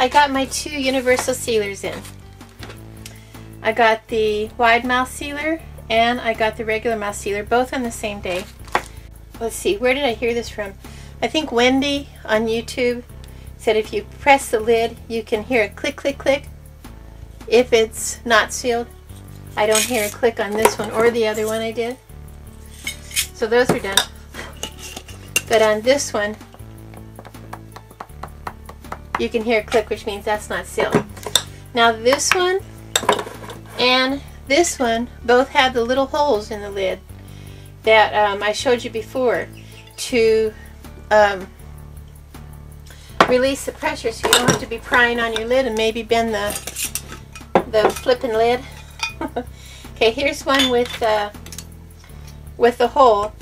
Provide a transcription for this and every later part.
I got my 2 universal sealers in. I got the wide mouth sealer and I got the regular mouth sealer, both on the same day. Let's see, where did I hear this from? I think Wendy on YouTube said if you press the lid, you can hear a click, click, click if it's not sealed. I don't hear a click on this one or the other one I did. So those are done. But on this one, you can hear a click, which means that's not sealed. Now this one and this one both have the little holes in the lid that I showed you before to release the pressure, so you don't have to be prying on your lid and maybe bend the flipping lid. Okay, here's one with the hole.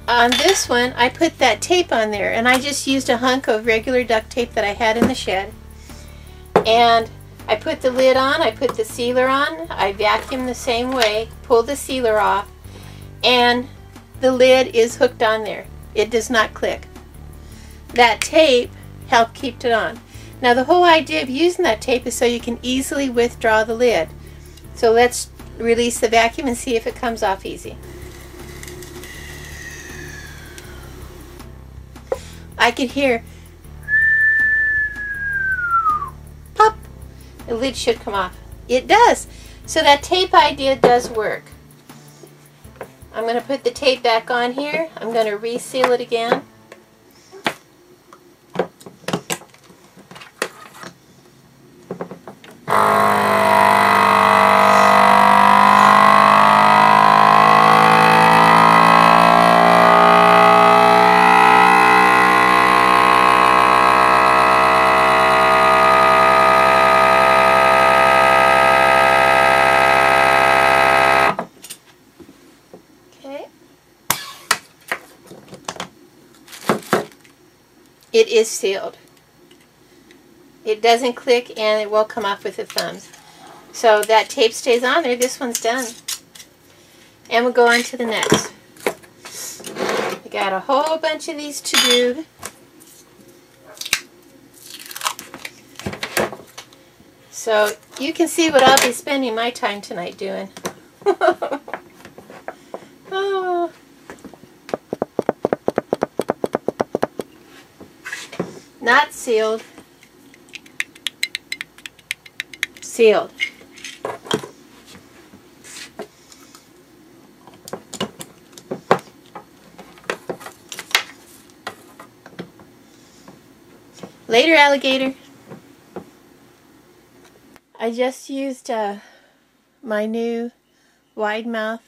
On this one, I put that tape on there, and I just used a hunk of regular duct tape that I had in the shed. And I put the lid on, I put the sealer on, I vacuumed the same way, pulled the sealer off, and the lid is hooked on there. It does not click. That tape helped keep it on. Now the whole idea of using that tape is so you can easily withdraw the lid. So let's release the vacuum and see if it comes off easy. I could hear pop. The lid should come off. It does. So that tape idea does work. I'm going to put the tape back on here. I'm going to reseal it again. It is sealed. It doesn't click and it will come off with the thumbs. So that tape stays on there. This one's done. And we'll go on to the next. We got a whole bunch of these to do. So you can see what I'll be spending my time tonight doing. Oh. Not sealed. Sealed. Later, alligator. I just used my new wide mouth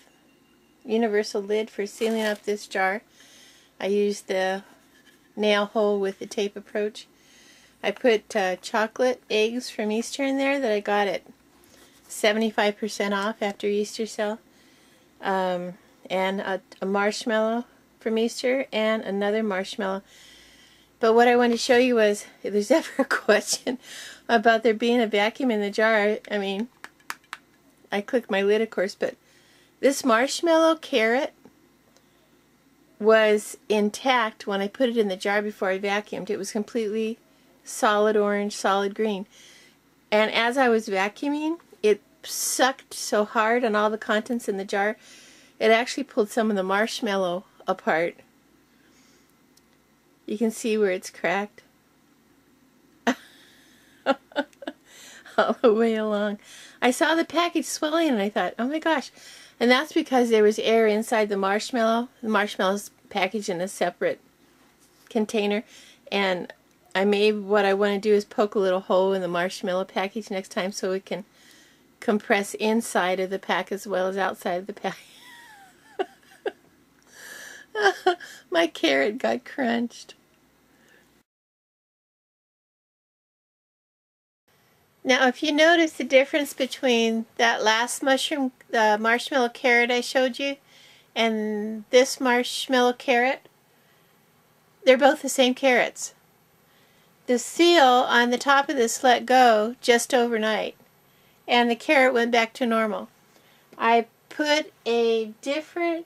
universal lid for sealing up this jar. I used the nail hole with the tape approach. I put chocolate eggs from Easter in there that I got at 75% off after Easter sale, and a marshmallow from Easter and another marshmallow. But what I wanted to show you was, if there's ever a question about there being a vacuum in the jar, I mean, I clicked my lid of course, but this marshmallow carrot was intact when I put it in the jar before I vacuumed. It was completely solid orange, solid green. And as I was vacuuming, it sucked so hard on all the contents in the jar, it actually pulled some of the marshmallow apart. You can see where it's cracked. All the way along. I saw the package swelling and I thought, oh my gosh. And that's because there was air inside the marshmallow. The marshmallow's packaged in a separate container. And what I want to do is poke a little hole in the marshmallow package next time so it can compress inside of the pack as well as outside of the pack. My carrot got crunched. Now, if you notice the difference between that last marshmallow carrot I showed you, and this marshmallow carrot, they're both the same carrots. The seal on the top of this let go just overnight, and the carrot went back to normal. I put a different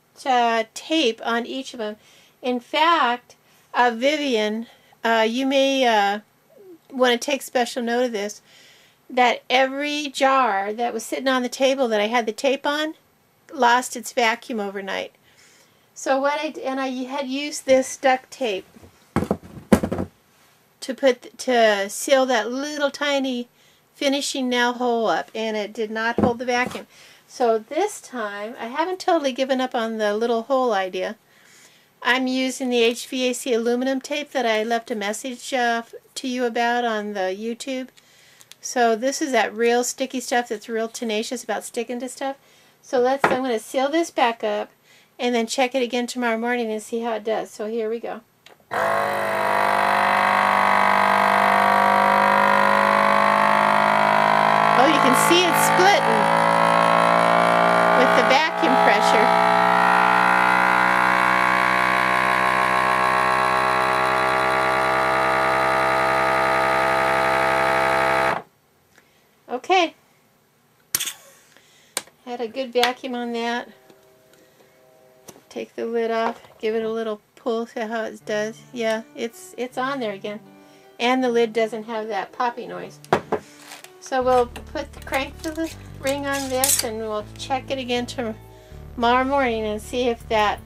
tape on each of them. In fact, Vivian, you may want to take special note of this, that every jar that was sitting on the table that I had the tape on lost its vacuum overnight. So what I had used this duct tape to seal that little tiny finishing nail hole up, and it did not hold the vacuum. So this time, I haven't totally given up on the little hole idea. I'm using the HVAC aluminum tape that I left a message to you about on the YouTube. So this is that real sticky stuff that's real tenacious about sticking to stuff. So I'm going to seal this back up and then check it again tomorrow morning and see how it does. So here we go. Oh, you can see it splitting with the vacuum pressure. Okay, had a good vacuum on that. Take the lid off, give it a little pull, see how it does. Yeah, it's on there again, and the lid doesn't have that poppy noise. So we'll crank the ring on this, and we'll check it again tomorrow morning and see if that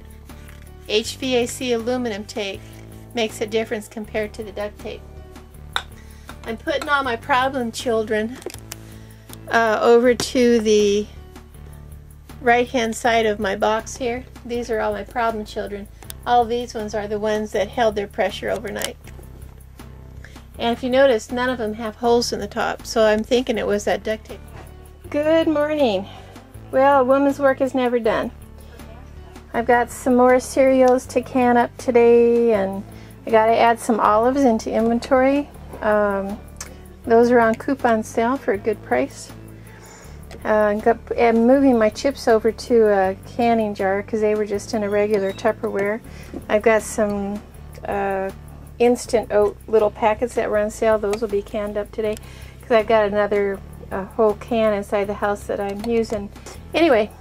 HVAC aluminum tape makes a difference compared to the duct tape. I'm putting all my problem children over to the right hand side of my box here. These are all my problem children. All these ones are the ones that held their pressure overnight. And if you notice, none of them have holes in the top, so I'm thinking it was that duct tape. Good morning. Well, a woman's work is never done. I've got some more cereals to can up today, and I got to add some olives into inventory. Those are on coupon sale for a good price. I'm moving my chips over to a canning jar because they were just in a regular Tupperware. I've got some instant oat little packets that were on sale. Those will be canned up today because I've got another whole can inside the house that I'm using. Anyway,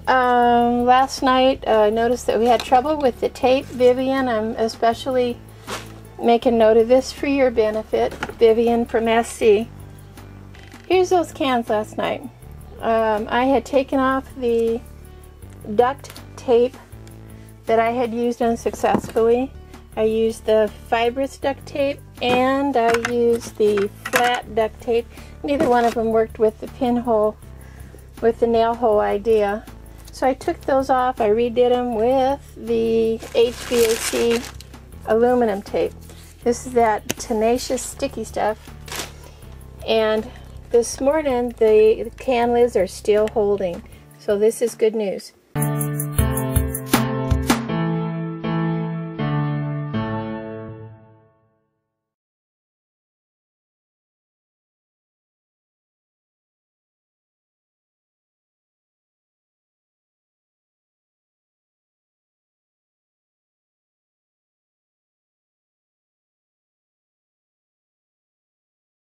last night I noticed that we had trouble with the tape. Vivian, I'm especially making note of this for your benefit. Vivian from SC. Here's those cans last night. I had taken off the duct tape that I had used unsuccessfully. I used the fibrous duct tape and I used the flat duct tape. Neither one of them worked with the pinhole, with the nail hole idea. So I took those off. I redid them with the HVAC aluminum tape. This is that tenacious sticky stuff. And this morning the can lids are still holding. So this is good news.